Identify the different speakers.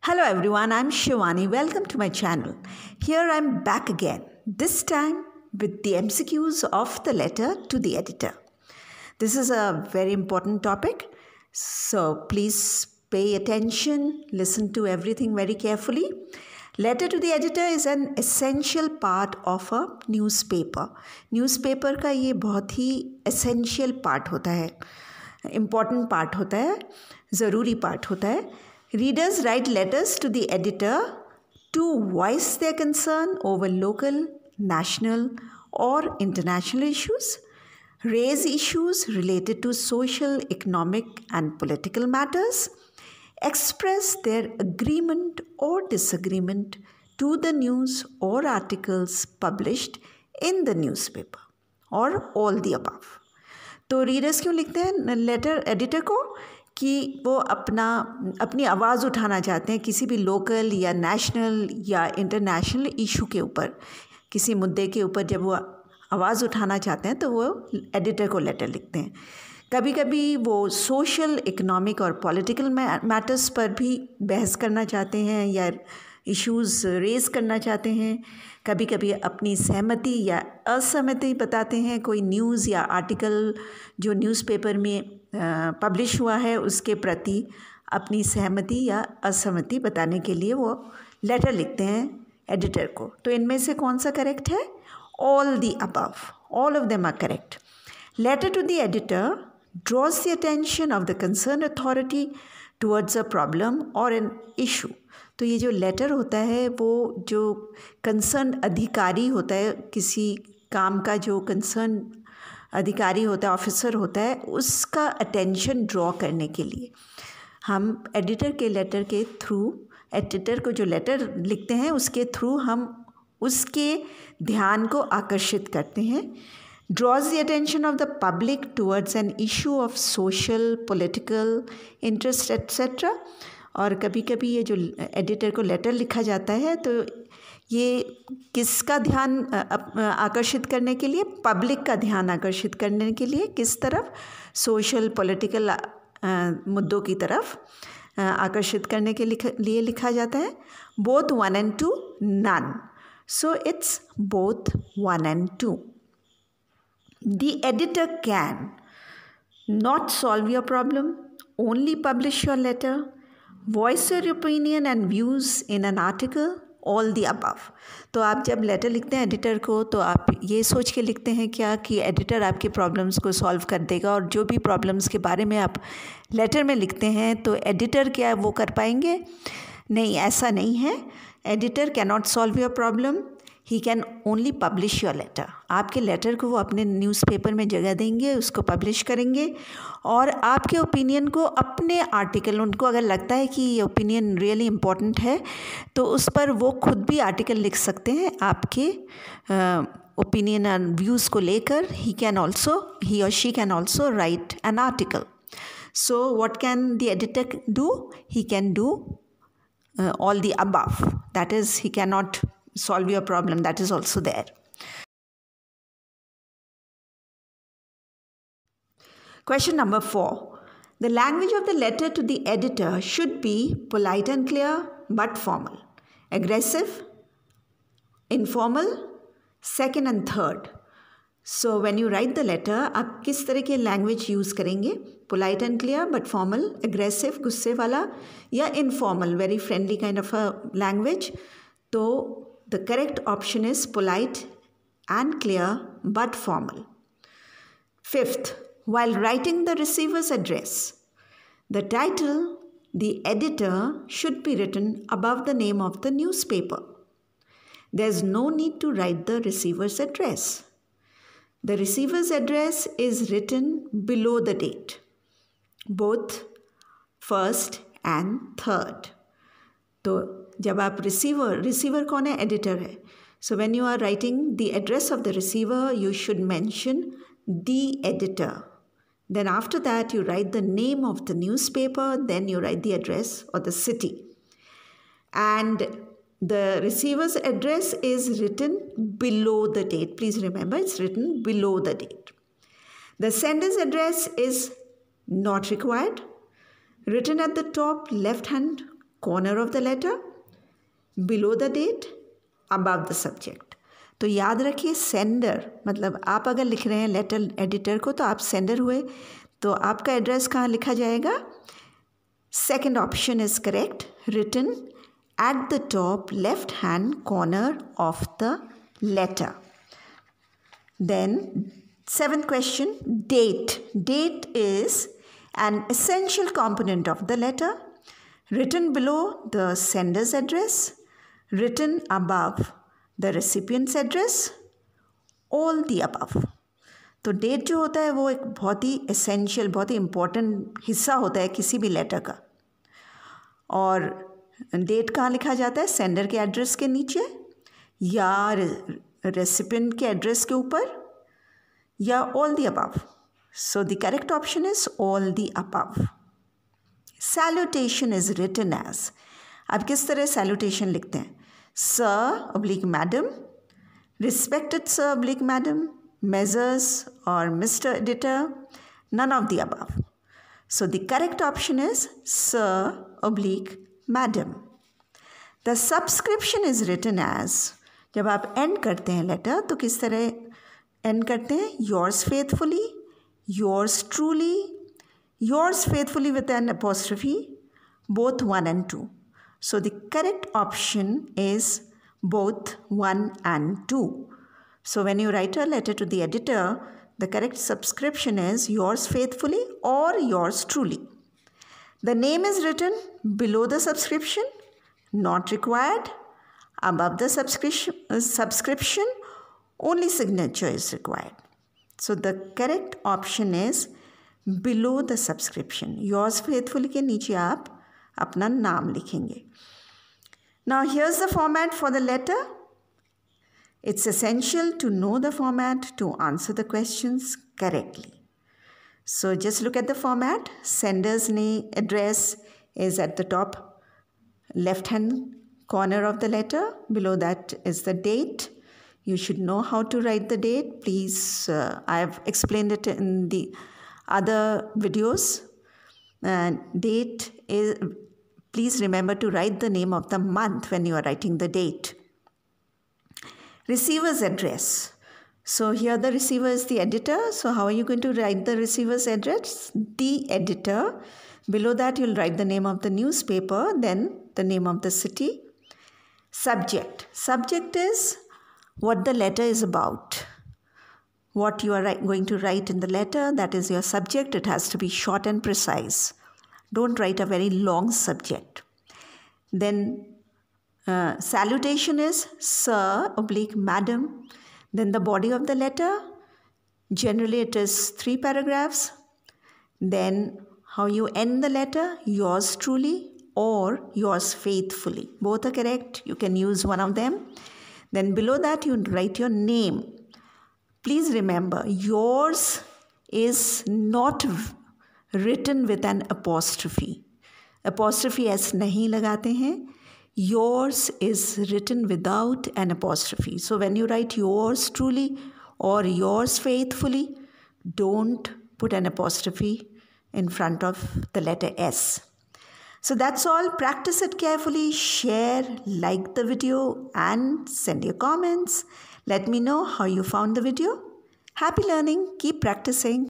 Speaker 1: Hello everyone, I'm Shivani. Welcome to my channel. Here I'm back again, this time with the MCQs of the letter to the editor. This is a very important topic, so please pay attention, listen to everything very carefully. Letter to the editor is an essential part of a newspaper. Newspaper का ये बहुत ही essential part होता है, important part होता है, ज़रूरी part होता है. Readers write letters to the editor to voice their concern over local, national, or international issues, raise issues related to social, economic, and political matters, express their agreement or disagreement to the news or articles published in the newspaper, or all the above. तो readers क्यों लिखते हैं letter editor को कि वो अपनी आवाज़ उठाना चाहते हैं किसी भी लोकल या नेशनल या इंटरनेशनल इशू के ऊपर, किसी मुद्दे के ऊपर जब वो आवाज़ उठाना चाहते हैं तो वो एडिटर को लेटर लिखते हैं. कभी कभी वो सोशल, इकोनॉमिक और पॉलिटिकल मैटर्स पर भी बहस करना चाहते हैं या इश्यूज़ रेज़ करना चाहते हैं. कभी कभी अपनी सहमति या असहमति बताते हैं. कोई न्यूज़ या आर्टिकल जो न्यूज़पेपर में पब्लिश हुआ है उसके प्रति अपनी सहमति या असहमति बताने के लिए वो लेटर लिखते हैं एडिटर को. तो इनमें से कौन सा करेक्ट है? All the above, all of them are correct. Letter to the editor draws the attention of the concerned authority towards a problem or an issue. तो ये जो लेटर होता है वो जो कंसर्न अधिकारी होता है, किसी काम का जो कंसर्न अधिकारी होता है, ऑफिसर होता है, उसका अटेंशन ड्रॉ करने के लिए हम एडिटर के लेटर के थ्रू, एडिटर को जो लेटर लिखते हैं उसके थ्रू हम उसके ध्यान को आकर्षित करते हैं. Draws the attention of the public towards an issue of social, political interest, etc. और कभी कभी ये जो एडिटर को लेटर लिखा जाता है तो ये किसका ध्यान आकर्षित करने के लिए? पब्लिक का ध्यान आकर्षित करने के लिए. किस तरफ? सोशल, पॉलिटिकल मुद्दों की तरफ आकर्षित करने के लिए लिखा जाता है. Both 1 and 2, none. So it's both 1 and 2. The editor can not solve your problem, only publish your letter, voice your opinion and views in an article, all the above. तो आप जब लेटर लिखते हैं एडिटर को तो आप ये सोच के लिखते हैं क्या कि एडिटर आपके प्रॉब्लम्स को सॉल्व कर देगा, और जो भी प्रॉब्लम्स के बारे में आप लेटर में लिखते हैं तो एडिटर क्या वो कर पाएंगे? नहीं, ऐसा नहीं है. Editor can not solve your problem, he can only publish your letter. आपके लेटर को वो अपने न्यूज़पेपर में जगह देंगे, उसको पब्लिश करेंगे, और आपके ओपिनियन को अपने आर्टिकल, उनको अगर लगता है कि ये ओपिनियन रियली इम्पोर्टेंट है तो उस पर वो खुद भी आर्टिकल लिख सकते हैं आपके ओपिनियन एंड व्यूज़ को लेकर. ही और she can also right an article. So what can the editor do? He can do all the above. That is, he cannot solve your problem. That is also there. Question number 4. The language of the letter to the editor should be polite and clear but formal, aggressive, informal, second and third. So when you write the letter, आप किस तरह के language use करेंगे? Polite and clear but formal, aggressive गुस्से वाला, या informal very friendly kind of a language? तो the correct option is polite and clear but formal. Fifth, while writing the receiver's address, the title, the editor, should be written above the name of the newspaper. There's no need to write the receiver's address. The receiver's address is written below the date, both first and third. तो जब आप receiver कौन है? Editor है. So when you are writing the address of the receiver, you should mention the editor. Then after that you write the name of the newspaper, then you write the address or the city. And the receiver's address is written below the date. Please remember, it's written below the date. The sender's address is not required. Written at the top left hand corner of the letter, below the date, above the subject. तो याद रखिए sender मतलब आप अगर लिख रहे हैं letter editor को तो आप सेंडर हुए, तो आपका एड्रेस कहाँ लिखा जाएगा? Second option is correct, written at the top left hand corner of the letter. Then seventh question, date. Date is an essential component of the letter, written below the sender's address, written above the recipient's address, all the above. तो date जो होता है वो एक बहुत ही essential, बहुत ही important हिस्सा होता है किसी भी लेटर का। और डेट कहाँ लिखा जाता है? सेंडर के एड्रेस के नीचे या रेसिपिएंट के एड्रेस के ऊपर या all the above. So the correct option is all the above. Salutation is written as, अब किस तरह सैल्यूटेशन लिखते हैं? Sir oblique madam, respected sir oblique madam, messrs और mister editor, none of the above. So the correct option is sir oblique madam. The subscription is written as, जब आप and करते हैं लेटर तो किस तरह एंड करते हैं? Yours faithfully, yours truly, yours faithfully with an apostrophe, both 1 and 2. So the correct option is both 1 and 2. So when you write a letter to the editor, the correct subscription is yours faithfully or yours truly. The name is written below the subscription, not required. Above the subscription, only signature is required. So the correct option is below the subscription. Yours faithfully के नीचे आप अपना नाम लिखेंगे. Now here's the format for the letter. It's essential to know the format to answer the questions correctly. So just look at the format. Sender's name, address is at the top left hand corner of the letter. Below that is the date. You should know how to write the date. Please, I have explained it in the other videos. Date is, please remember to write the name of the month when you are writing the date. Receiver's address. So here the receiver is the editor. So how are you going to write the receiver's address? The editor. Below that you'll write the name of the newspaper, then the name of the city. Subject. Subject is what the letter is about. What you are going to write in the letter, that is your subject. It has to be short and precise. Don't write a very long subject. Then salutation is sir oblique madam. Then the body of the letter, generally it is 3 paragraphs. Then how you end the letter, yours truly or yours faithfully. Both are correct. You can use one of them. Then below that you write your name. Please remember, yours is not written with an apostrophe. Apostrophe s नहीं लगाते हैं. Yours is written without an apostrophe. So when you write yours truly or yours faithfully, don't put an apostrophe in front of the letter S. So that's all. Practice it carefully. Share, like the video and send your comments. Let me know how you found the video. Happy learning. Keep practicing.